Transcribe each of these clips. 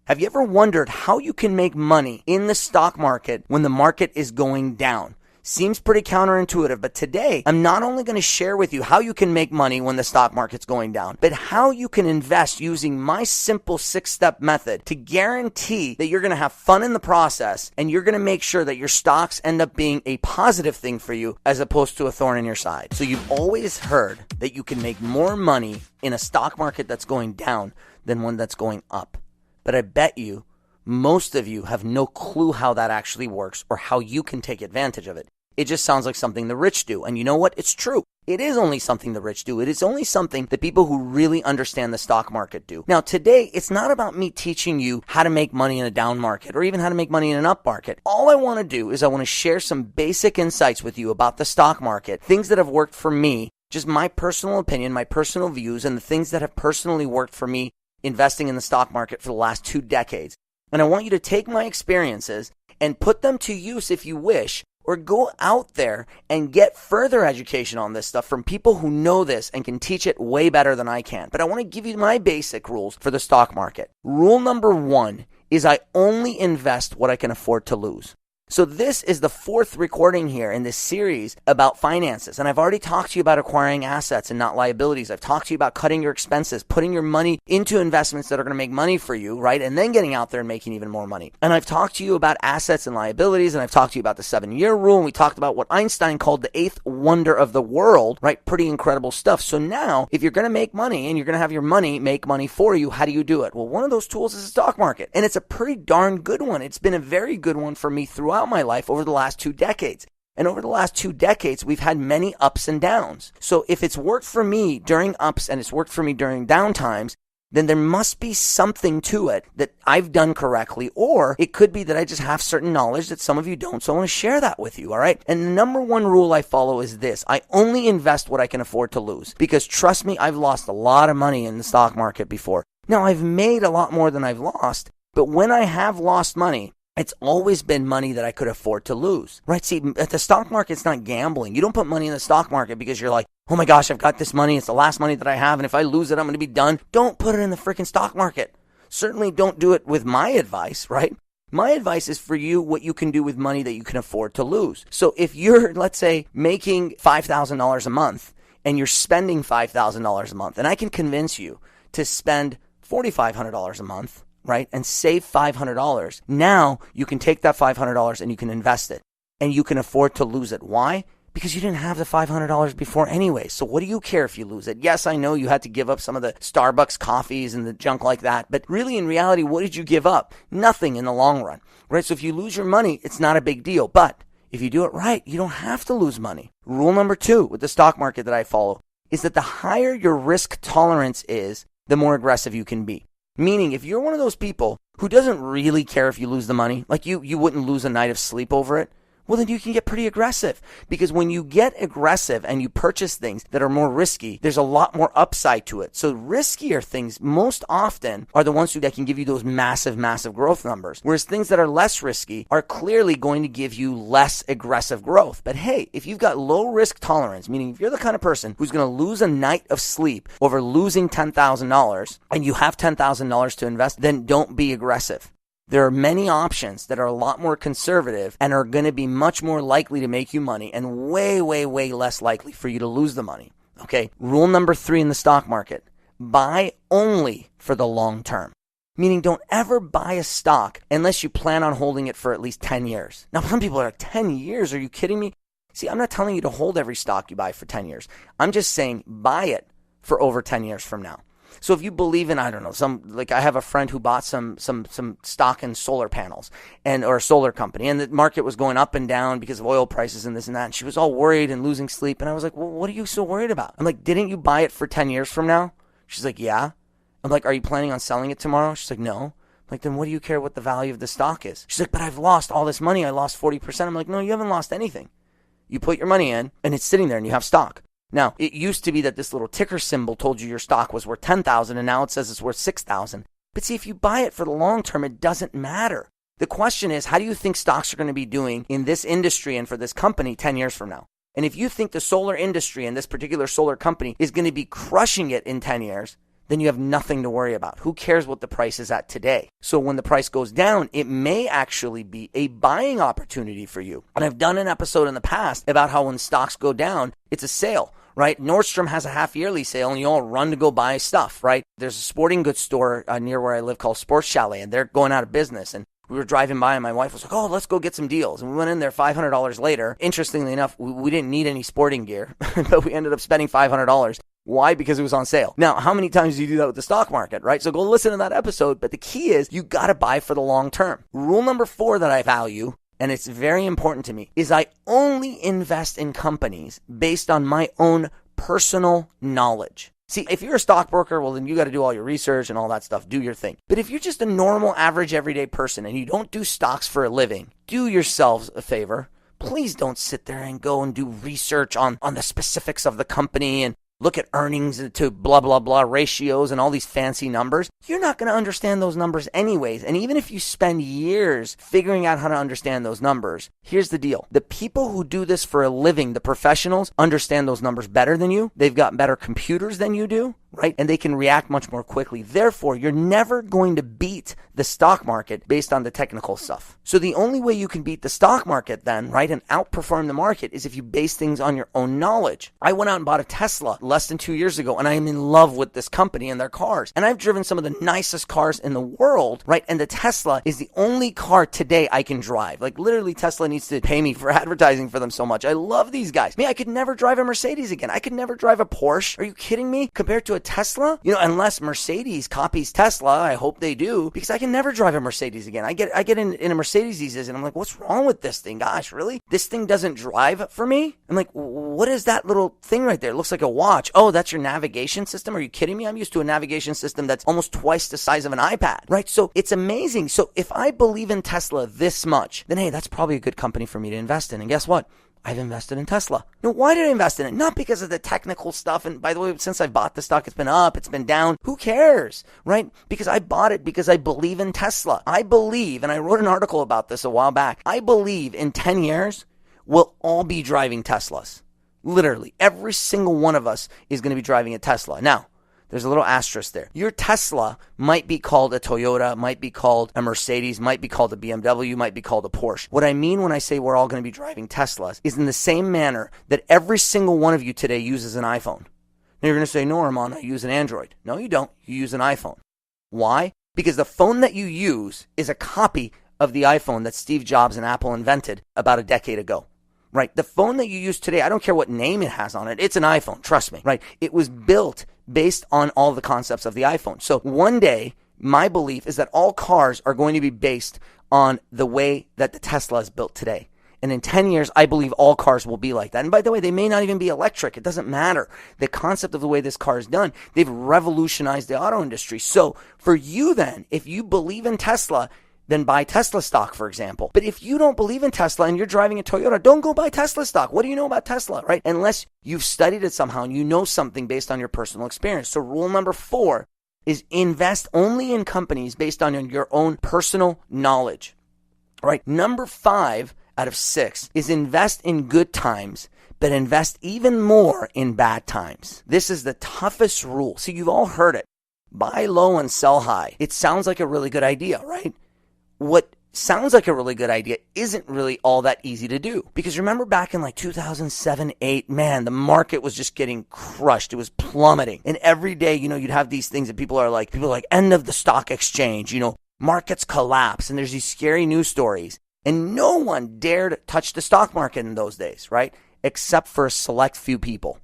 Have you ever wondered how you can make money in the stock market when the market is going down? Seems pretty counterintuitive, but today I'm not only going to share with you how you can make money when the stock market's going down, but how you can invest using my simple 6-step method to guarantee that you're going to have fun in the process and you're going to make sure that your stocks end up being a positive thing for you as opposed to a thorn in your side. So you've always heard that you can make more money in a stock market that's going down than one that's going up. But I bet you most of you have no clue how that actually works or how you can take advantage of it. It just sounds like something the rich do. And you know what? It's true. It is only something the rich do. It is only something that people who really understand the stock market do. Now, today, it's not about me teaching you how to make money in a down market or even how to make money in an up market. All I want to do is I want to share some basic insights with you about the stock market, things that have worked for me, just my personal opinion, my personal views, and the things that have personally worked for me investing in the stock market for the last 2 decades. And I want you to take my experiences and put them to use if you wish, or go out there and get further education on this stuff from people who know this and can teach it way better than I can. But I want to give you my basic rules for the stock market. Rule number 1 is I only invest what I can afford to lose. So this is the 4th recording here in this series about finances. And I've already talked to you about acquiring assets and not liabilities. I've talked to you about cutting your expenses, putting your money into investments that are going to make money for you, right? And then getting out there and making even more money. And I've talked to you about assets and liabilities, and I've talked to you about the 7-year rule, and we talked about what Einstein called the 8th wonder of the world, right? Pretty incredible stuff. So now, if you're going to make money and you're going to have your money make money for you, how do you do it? Well, one of those tools is the stock market. And it's a pretty darn good one. It's been a very good one for me throughout my life over the last 2 decades. And over the last 2 decades, we've had many ups and downs. So if it's worked for me during ups and it's worked for me during down times, then there must be something to it that I've done correctly, or it could be that I just have certain knowledge that some of you don't, so I want to share that with you, all right? And the number 1 rule I follow is this: I only invest what I can afford to lose, because trust me, I've lost a lot of money in the stock market before. Now, I've made a lot more than I've lost, but when I have lost money, it's always been money that I could afford to lose, right? See, at the stock market, it's not gambling. You don't put money in the stock market because you're like, oh my gosh, I've got this money. It's the last money that I have. And if I lose it, I'm going to be done. Don't put it in the freaking stock market. Certainly don't do it with my advice, right? My advice is for you what you can do with money that you can afford to lose. So if you're, let's say, making $5,000 a month and you're spending $5,000 a month, and I can convince you to spend $4,500 a month, right, and save $500. Now you can take that $500 and you can invest it, and you can afford to lose it. Why? Because you didn't have the $500 before anyway. So what do you care if you lose it? Yes, I know you had to give up some of the Starbucks coffees and the junk like that, but really in reality, what did you give up? Nothing in the long run, right? So if you lose your money, it's not a big deal. But if you do it right, you don't have to lose money. Rule number 2 with the stock market that I follow is that the higher your risk tolerance is, the more aggressive you can be. Meaning, if you're one of those people who doesn't really care if you lose the money, like you wouldn't lose a night of sleep over it, well, then you can get pretty aggressive. Because when you get aggressive and you purchase things that are more risky, there's a lot more upside to it. So riskier things most often are the ones that can give you those massive, massive growth numbers. Whereas things that are less risky are clearly going to give you less aggressive growth. But hey, if you've got low risk tolerance, meaning if you're the kind of person who's going to lose a night of sleep over losing $10,000 and you have $10,000 to invest, then don't be aggressive. There are many options that are a lot more conservative and are going to be much more likely to make you money and way, way, way less likely for you to lose the money. Okay. Rule number 3 in the stock market: buy only for the long term. Meaning don't ever buy a stock unless you plan on holding it for at least 10 years. Now, some people are like, 10 years? Are you kidding me? See, I'm not telling you to hold every stock you buy for 10 years. I'm just saying buy it for over 10 years from now. So if you believe in, I don't know, I have a friend who bought some stock in solar panels or a solar company, and the market was going up and down because of oil prices and this and that. And she was all worried and losing sleep. And I was like, well, what are you so worried about? I'm like, didn't you buy it for 10 years from now? She's like, yeah. I'm like, are you planning on selling it tomorrow? She's like, no. I'm like, then what do you care what the value of the stock is? She's like, but I've lost all this money. I lost 40%. I'm like, no, you haven't lost anything. You put your money in and it's sitting there and you have stock. Now, it used to be that this little ticker symbol told you your stock was worth $10,000, and now it says it's worth $6,000. But see, if you buy it for the long term, it doesn't matter. The question is, how do you think stocks are going to be doing in this industry and for this company 10 years from now? And if you think the solar industry and this particular solar company is going to be crushing it in 10 years, then you have nothing to worry about. Who cares what the price is at today? So when the price goes down, it may actually be a buying opportunity for you. And I've done an episode in the past about how when stocks go down, it's a sale, right? Nordstrom has a half yearly sale and you all run to go buy stuff, right? There's a sporting goods store near where I live called Sports Chalet, and they're going out of business. And we were driving by and my wife was like, oh, let's go get some deals. And we went in there $500 later. Interestingly enough, we didn't need any sporting gear, but we ended up spending $500. Why? Because it was on sale. Now, how many times do you do that with the stock market, right? So go listen to that episode. But the key is you got to buy for the long term. Rule number 4 that I value, and it's very important to me, is I only invest in companies based on my own personal knowledge. See, if you're a stockbroker, well, then you got to do all your research and all that stuff. Do your thing. But if you're just a normal, average, everyday person and you don't do stocks for a living, do yourselves a favor. Please don't sit there and go and do research on the specifics of the company and look at earnings to blah, blah, blah ratios and all these fancy numbers. You're not going to understand those numbers anyways. And even if you spend years figuring out how to understand those numbers, here's the deal. The people who do this for a living, the professionals, understand those numbers better than you. They've got better computers than you do, right? And they can react much more quickly. Therefore, you're never going to beat the stock market based on the technical stuff. So the only way you can beat the stock market then, right, and outperform the market is if you base things on your own knowledge. I went out and bought a Tesla less than 2 years ago, and I am in love with this company and their cars. And I've driven some of the nicest cars in the world, right? And the Tesla is the only car today I can drive. Like literally Tesla needs to pay me for advertising for them so much. I love these guys. I could never drive a Mercedes again. I could never drive a Porsche. Are you kidding me? Compared to a Tesla? Unless Mercedes copies Tesla, I hope they do, because I can never drive a Mercedes again. I get in a Mercedes these days and I'm like, what's wrong with this thing? Gosh, really? This thing doesn't drive for me? I'm like, what is that little thing right there? It looks like a watch. Oh, that's your navigation system? Are you kidding me? I'm used to a navigation system that's almost twice the size of an iPad, right? So it's amazing. So if I believe in Tesla this much, then hey, that's probably a good company for me to invest in. And guess what? I've invested in Tesla. Now, why did I invest in it? Not because of the technical stuff. And by the way, since I bought the stock, it's been up, it's been down. Who cares, right? Because I bought it because I believe in Tesla. I believe, and I wrote an article about this a while back, I believe in 10 years, we'll all be driving Teslas. Literally, every single one of us is going to be driving a Tesla. Now, there's a little asterisk there. Your Tesla might be called a Toyota, might be called a Mercedes, might be called a BMW, might be called a Porsche. What I mean when I say we're all going to be driving Teslas is in the same manner that every single one of you today uses an iPhone. Now you're going to say, no, Armand, I use an Android. No, you don't. You use an iPhone. Why? Because the phone that you use is a copy of the iPhone that Steve Jobs and Apple invented about a decade ago. Right? The phone that you use today, I don't care what name it has on it. It's an iPhone. Trust me. Right? It was built based on all the concepts of the iPhone. So one day, my belief is that all cars are going to be based on the way that the Tesla is built today. And in 10 years, I believe all cars will be like that. And by the way, they may not even be electric. It doesn't matter. The concept of the way this car is done, they've revolutionized the auto industry. So for you then, if you believe in Tesla, then buy Tesla stock, for example. But if you don't believe in Tesla and you're driving a Toyota, don't go buy Tesla stock. What do you know about Tesla, right? Unless you've studied it somehow and you know something based on your personal experience. So rule number 4 is invest only in companies based on your own personal knowledge, right? Number 5 out of 6 is invest in good times, but invest even more in bad times. This is the toughest rule. See, you've all heard it. Buy low and sell high. It sounds like a really good idea, right? What sounds like a really good idea isn't really all that easy to do. Because remember back in like 2007, 8, man, the market was just getting crushed. It was plummeting. And every day, you'd have these things that people are like, end of the stock exchange, markets collapse. And there's these scary news stories. And no one dared touch the stock market in those days, right? Except for a select few people,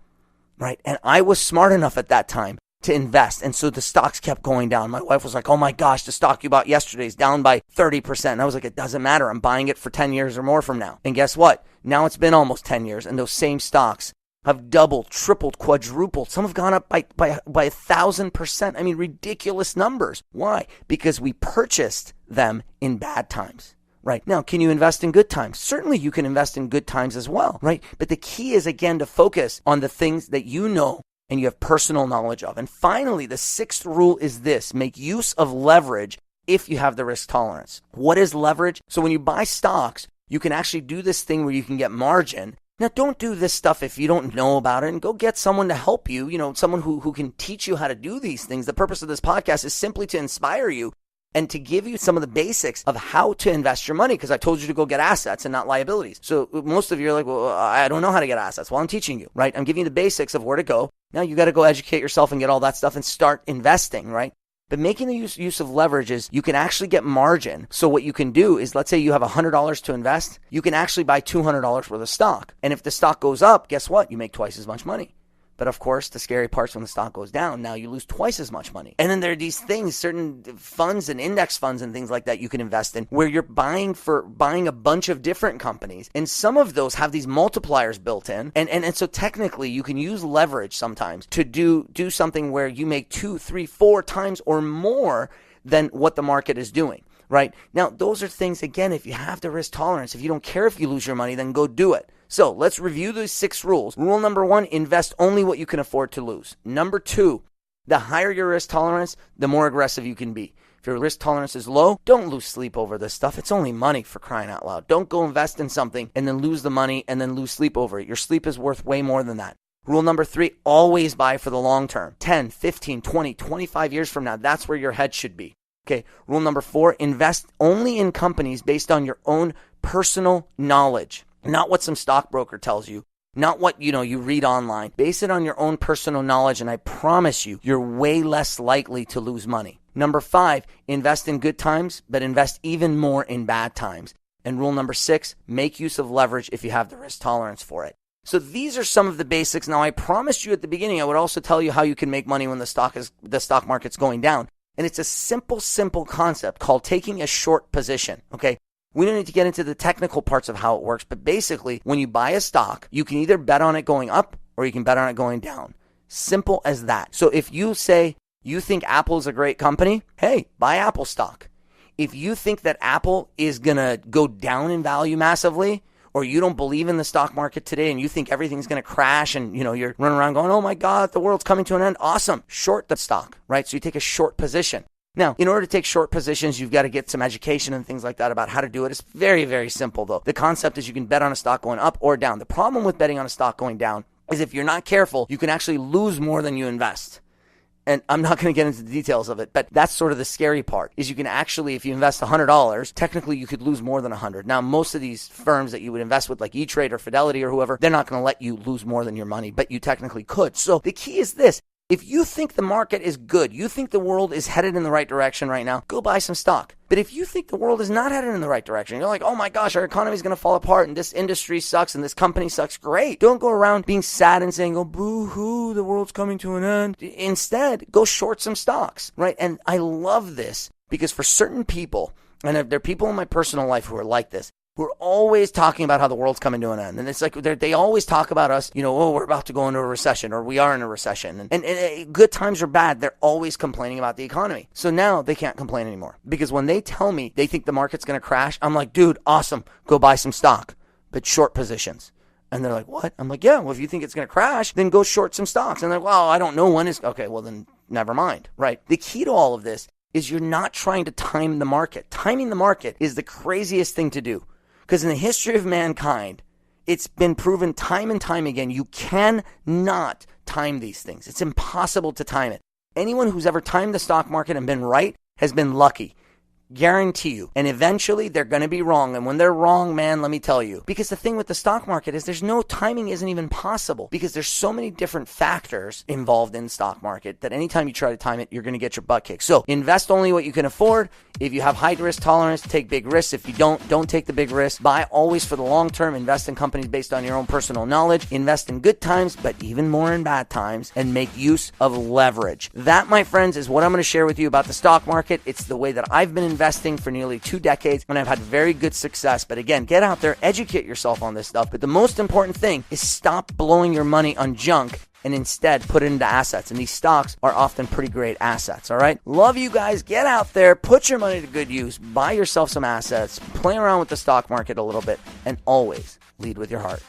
right? And I was smart enough at that time to invest. And so the stocks kept going down. My wife was like, oh my gosh, the stock you bought yesterday is down by 30%. And I was like, it doesn't matter. I'm buying it for 10 years or more from now. And guess what? Now it's been almost 10 years and those same stocks have doubled, tripled, quadrupled. Some have gone up by 1,000%. I mean, ridiculous numbers. Why? Because we purchased them in bad times. Right. Now, can you invest in good times? Certainly you can invest in good times as well, right? But the key is, again, to focus on the things that you know and you have personal knowledge of. And finally, the 6th rule is this: make use of leverage if you have the risk tolerance. What is leverage? So when you buy stocks, you can actually do this thing where you can get margin Now, don't do this stuff if you don't know about it, and go get someone to help you, someone who can teach you how to do these things. The purpose of this podcast is simply to inspire you and to give you some of the basics of how to invest your money, because I told you to go get assets and not liabilities. So most of you are like, well, I don't know how to get assets. Well, I'm teaching you, right? I'm giving you the basics of where to go. Now you got to go educate yourself and get all that stuff and start investing, right? But making the use of leverage is you can actually get margin. So what you can do is, let's say you have $100 to invest, you can actually buy $200 worth of stock. And if the stock goes up, guess what? You make twice as much money. But of course, the scary part's when the stock goes down. Now you lose twice as much money. And then there are these things, certain funds and index funds and things like that you can invest in, where you're buying a bunch of different companies. And some of those have these multipliers built in. And so technically you can use leverage sometimes to do something where you make 2, 3, 4 times or more than what the market is doing. Right? Now, those are things, again, if you have the risk tolerance, if you don't care if you lose your money, then go do it. So let's review those 6 rules. Rule number 1, invest only what you can afford to lose. Number 2, the higher your risk tolerance, the more aggressive you can be. If your risk tolerance is low, don't lose sleep over this stuff. It's only money, for crying out loud. Don't go invest in something and then lose the money and then lose sleep over it. Your sleep is worth way more than that. Rule number 3, always buy for the long term. 10, 15, 20, 25 years from now, that's where your head should be. Okay, rule number 4, invest only in companies based on your own personal knowledge, not what some stockbroker tells you, not what you read online. Base it on your own personal knowledge, and I promise you, you're way less likely to lose money. Number 5, invest in good times, but invest even more in bad times. And rule number 6, make use of leverage if you have the risk tolerance for it. So these are some of the basics. Now, I promised you at the beginning I would also tell you how you can make money when the stock market's going down. And it's a simple concept called taking a short position, okay? We don't need to get into the technical parts of how it works, but basically, when you buy a stock, you can either bet on it going up or you can bet on it going down. Simple as that. So if you say you think Apple is a great company, hey, buy Apple stock. If you think that Apple is going to go down in value massively, or you don't believe in the stock market today and you think everything's going to crash and, you're running around going, oh my God, the world's coming to an end. Awesome. Short the stock, right? So you take a short position. Now, in order to take short positions, you've got to get some education and things like that about how to do it. It's very, very simple though. The concept is you can bet on a stock going up or down. The problem with betting on a stock going down is if you're not careful, you can actually lose more than you invest. And I'm not going to get into the details of it, but that's sort of the scary part, is you can actually, if you invest $100, technically you could lose more than $100. Now, most of these firms that you would invest with, like E-Trade or Fidelity or whoever, they're not going to let you lose more than your money, but you technically could. So the key is this. If you think the market is good, you think the world is headed in the right direction right now, go buy some stock. But if you think the world is not headed in the right direction, you're like, oh my gosh, our economy is going to fall apart and this industry sucks and this company sucks, great. Don't go around being sad and saying, oh, boo-hoo, the world's coming to an end. Instead, go short some stocks, right? And I love this because for certain people, and there are people in my personal life who are like this, we're always talking about how the world's coming to an end. And it's like they always talk about us, oh, we're about to go into a recession or we are in a recession. And good times or bad, they're always complaining about the economy. So now they can't complain anymore. Because when they tell me they think the market's going to crash, I'm like, dude, awesome. Go buy some stock, but short positions. And they're like, what? I'm like, yeah, well, if you think it's going to crash, then go short some stocks. And they're like, well, I don't know when it's... Okay, well, then never mind, right? The key to all of this is you're not trying to time the market. Timing the market is the craziest thing to do. Because in the history of mankind, it's been proven time and time again, you cannot time these things. It's impossible to time it. Anyone who's ever timed the stock market and been right has been lucky. Guarantee you. And eventually they're going to be wrong. And when they're wrong, man, let me tell you. Because the thing with the stock market is timing isn't even possible. Because there's so many different factors involved in the stock market that anytime you try to time it, you're going to get your butt kicked. So invest only what you can afford. If you have high risk tolerance, take big risks. If you don't take the big risks. Buy always for the long term. Invest in companies based on your own personal knowledge. Invest in good times, but even more in bad times. And make use of leverage. That, my friends, is what I'm going to share with you about the stock market. It's the way that I've been investing for nearly 2 decades, and I've had very good success. But again, get out there, educate yourself on this stuff. But the most important thing is stop blowing your money on junk and instead put it into assets. And these stocks are often pretty great assets, all right? Love you guys. Get out there, put your money to good use, buy yourself some assets, play around with the stock market a little bit, and always lead with your heart.